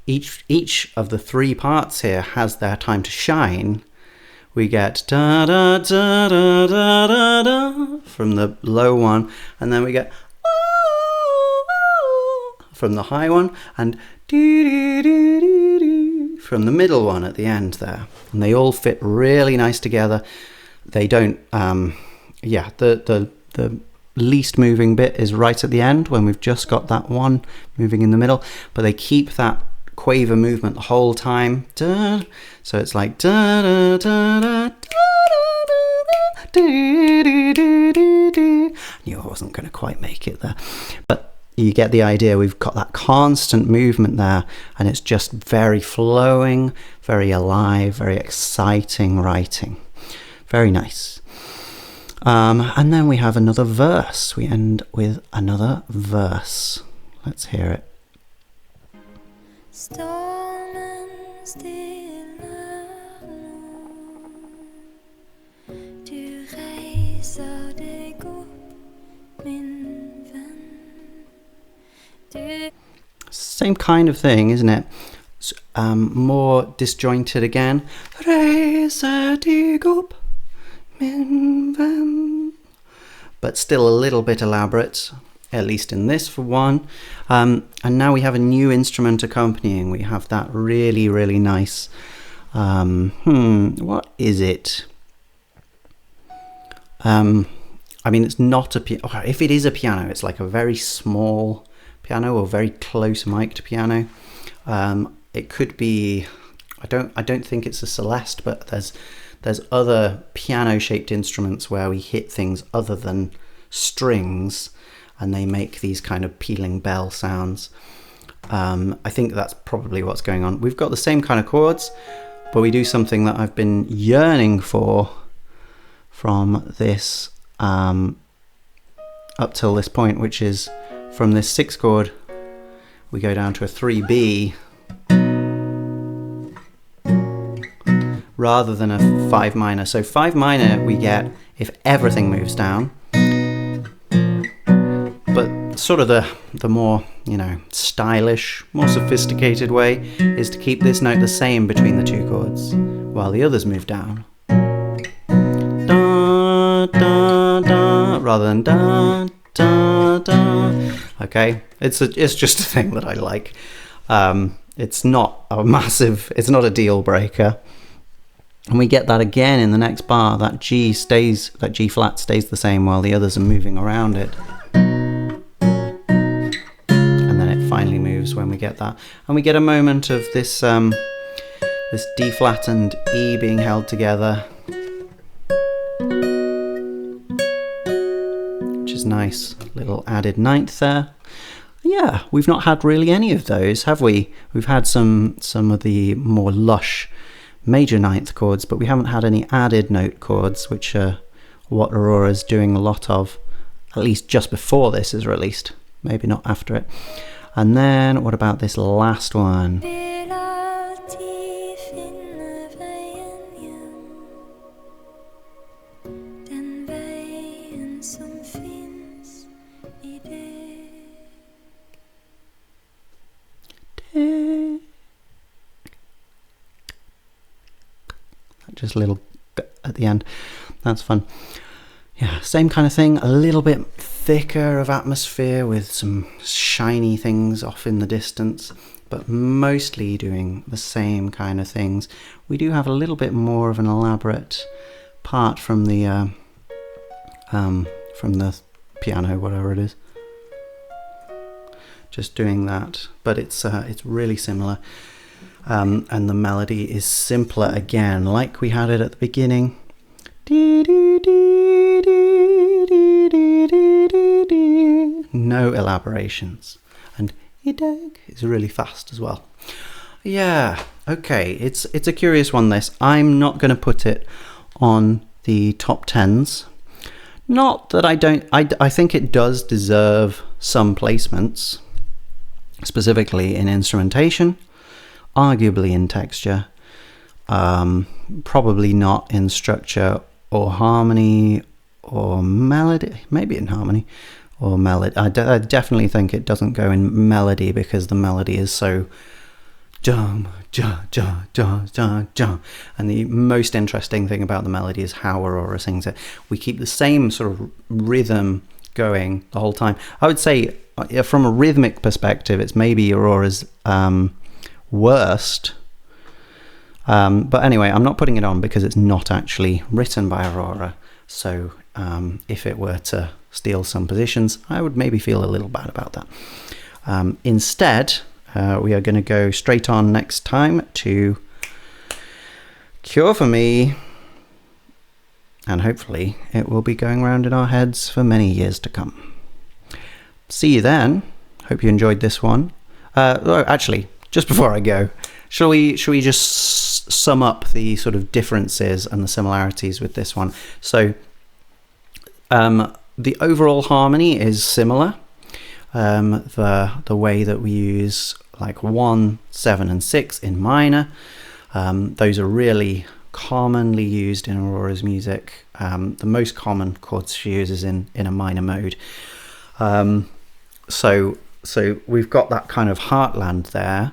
Each of the 3 parts here has their time to shine. We get da da da da da da da from the low one, and then we get from the high one, and doo doo doo doo doo from the middle one at the end there. And they all fit really nice together. They don't yeah, the least moving bit is right at the end when we've just got that one moving in the middle, but they keep that quaver movement the whole time. Da. So it's like da da da da da da da da da da. Knew I wasn't going to quite make it there, but you get the idea. We've got that constant movement there, and it's just very flowing, very alive, very exciting writing. Very nice. And then we have another verse. We end with another verse. Let's hear it. Stormen stiller du reiser deg opp, min venn. Same kind of thing, isn't it? More disjointed again. Reiser deg opp, min venn. But still a little bit elaborate, at least in this for one. And now we have a new instrument accompanying. We have that really, really nice, what is it? I mean, it's not a piano. If it is a piano, it's like a very small piano or very close mic'd piano. It could be, I don't think it's a celeste, but there's other piano-shaped instruments where we hit things other than strings, and they make these kind of pealing bell sounds. I think that's probably what's going on. We've got the same kind of chords, but we do something that I've been yearning for from this up till this point, which is from this 6 chord, we go down to a 3B rather than a 5 minor. So 5 minor we get if everything moves down. But sort of the more, stylish, more sophisticated way is to keep this note the same between the 2 chords while the others move down. Da, da, da, rather than da, da, da. Okay, it's just a thing that I like. It's not a deal breaker. And we get that again in the next bar. That G flat stays the same while the others are moving around it. Finally moves when we get that, and we get a moment of this this D flat and E being held together, which is nice. Little added ninth there. Yeah, we've not had really any of those, have we? We've had some of the more lush major ninth chords, but we haven't had any added note chords, which are what Aurora's doing a lot of, at least just before this is released, maybe not after it. And then, what about this last one? Just a little at the end. That's fun. Yeah, same kind of thing, a little bit thicker of atmosphere with some shiny things off in the distance, but mostly doing the same kind of things. We do have a little bit more of an elaborate part from the piano, whatever it is. Just doing that, but it's really similar. And the melody is simpler again, like we had it at the beginning. No elaborations, and ideg is really fast as well. Yeah, okay, it's a curious one, this. I'm not going to put it on the top 10s. Not that I think it does deserve some placements, specifically in instrumentation, arguably in texture, probably not in structure or harmony or melody, maybe in harmony or melody. I definitely think it doesn't go in melody because the melody is so jum, ja, ja, ja, ja, ja. And the most interesting thing about the melody is how Aurora sings it. We keep the same sort of rhythm going the whole time. I would say from a rhythmic perspective, it's maybe Aurora's worst. But anyway, I'm not putting it on because it's not actually written by Aurora. So if it were to steal some positions, I would maybe feel a little bad about that. Instead, We are going to go straight on next time to Cure for Me, and hopefully it will be going round in our heads for many years to come. See you then. Hope you enjoyed this one. Actually, just before I go, shall we just sum up the sort of differences and the similarities with this one? So the overall harmony is similar. The way that we use like 1, 7 and 6 in minor, those are really commonly used in Aurora's music. The most common chords she uses in a minor mode. So we've got that kind of heartland there.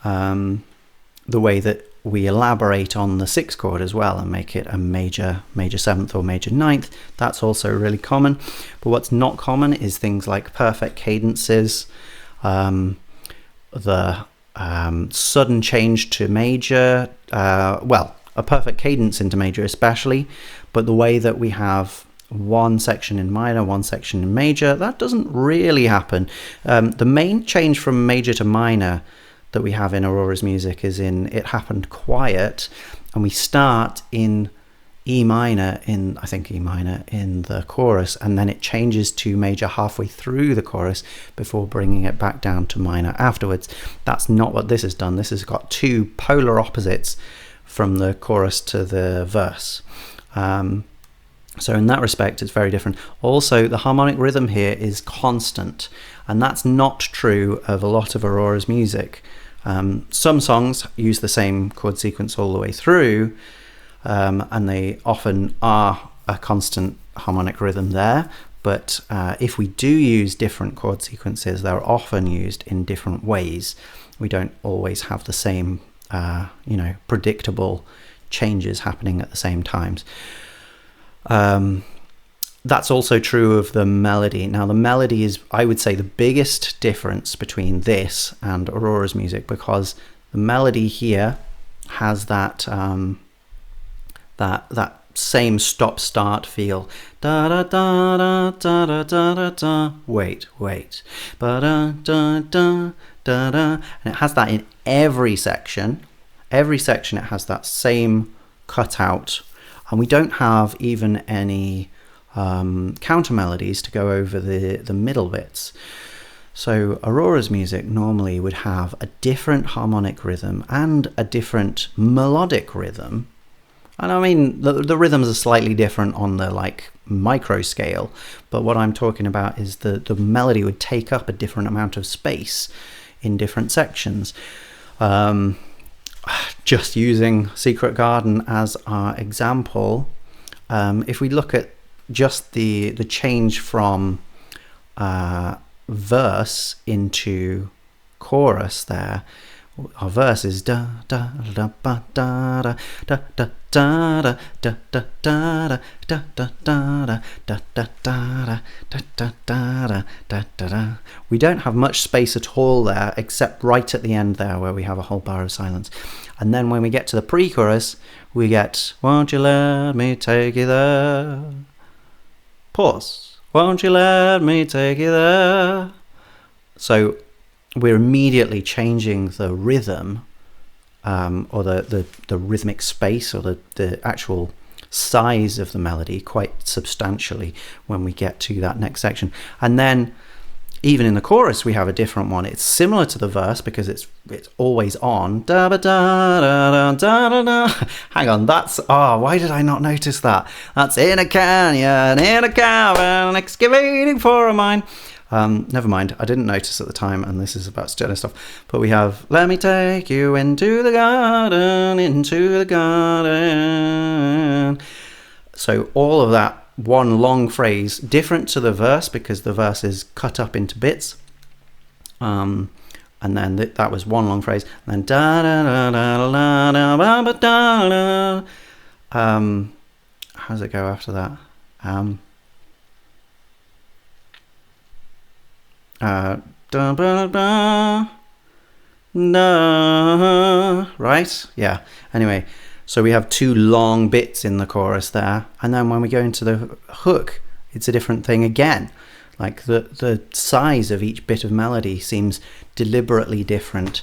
The way that we elaborate on the 6th chord as well and make it a major 7th or major 9th, that's also really common. But what's not common is things like perfect cadences, the sudden change to major, well, a perfect cadence into major especially, but the way that we have one section in minor, one section in major, that doesn't really happen. The main change from major to minor that we have in Aurora's music is it happened quiet, and we start in E minor in the chorus, and then it changes to major halfway through the chorus before bringing it back down to minor afterwards. That's not what this has done. This has got two polar opposites from the chorus to the verse. So in that respect, it's very different. Also, the harmonic rhythm here is constant, and that's not true of a lot of Aurora's music. Some songs use the same chord sequence all the way through, and they often are a constant harmonic rhythm there. But if we do use different chord sequences, they're often used in different ways. We don't always have the same, predictable changes happening at the same times. That's also true of the melody. Now, the melody is, I would say, the biggest difference between this and Aurora's music, because the melody here has that that same stop-start feel. Da da da da da da da da da. Wait. Ba da da da da da. And it has that in every section. Every section it has that same cutout, and we don't have even any counter melodies to go over the middle bits. So Aurora's music normally would have a different harmonic rhythm and a different melodic rhythm. And I mean, the rhythms are slightly different on the micro scale, but what I'm talking about is the melody would take up a different amount of space in different sections. Just using Secret Garden as our example, if we look at just the change from verse into chorus there, our verse is da da da ba da da da da da da da da da da da da da da da da da. We don't have much space at all there, except right at the end there where we have a whole bar of silence. And then when we get to the pre-chorus, we get, won't you let me take you there? Pause. Won't you let me take you there? So we're immediately changing the rhythm, or the rhythmic space, or the actual size of the melody quite substantially when we get to that next section. And then even in the chorus we have a different one. It's similar to the verse because it's always on. Da da da da da da. Hang on, that's why did I not notice that? That's in a canyon, in a cavern, excavating for a mine. Never mind, I didn't notice at the time, and this is about Stjernestøv. But we have, let me take you into the garden, into the garden. So all of that one long phrase, different to the verse because the verse is cut up into bits. And then that was one long phrase. And then da da da da da da da da da. How does it go after that? Right? Yeah. Anyway, so we have two long bits in the chorus there, and then when we go into the hook, it's a different thing again. Like the size of each bit of melody seems deliberately different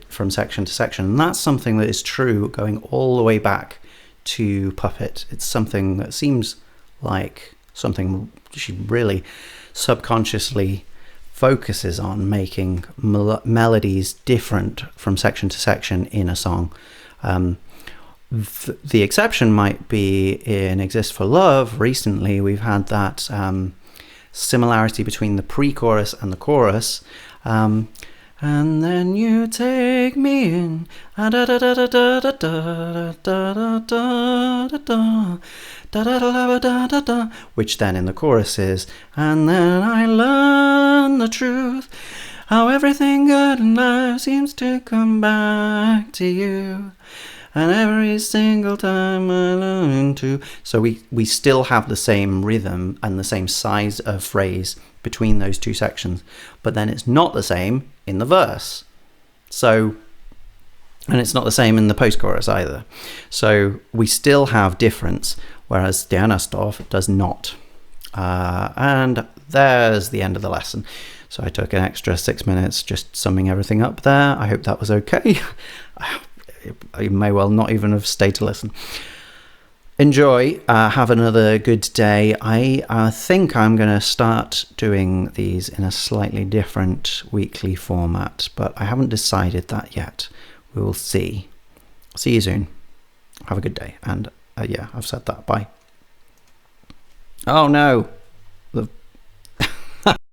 from section to section. And that's something that is true going all the way back to Puppet. It's something that seems like something she really subconsciously focuses on, making melodies different from section to section in a song. The exception might be in Exist for Love. Recently we've had that similarity between the pre-chorus and the chorus. And then you take me in, which then in the chorus is, and then I learn the truth, how everything good in life seems to come back to you, and every single time I learn to. So we still have the same rhythm and the same size of phrase between those two sections, but then it's not the same in the verse. So, and it's not the same in the post-chorus either. So we still have difference, whereas Stjernestøv does not. And there's the end of the lesson. So I took an extra 6 minutes just summing everything up there. I hope that was okay. I may well not even have stayed to listen. Enjoy, have another good day. I think I'm going to start doing these in a slightly different weekly format, but I haven't decided that yet. We will see. See you soon. Have a good day. And yeah, I've said that. Bye. Oh no.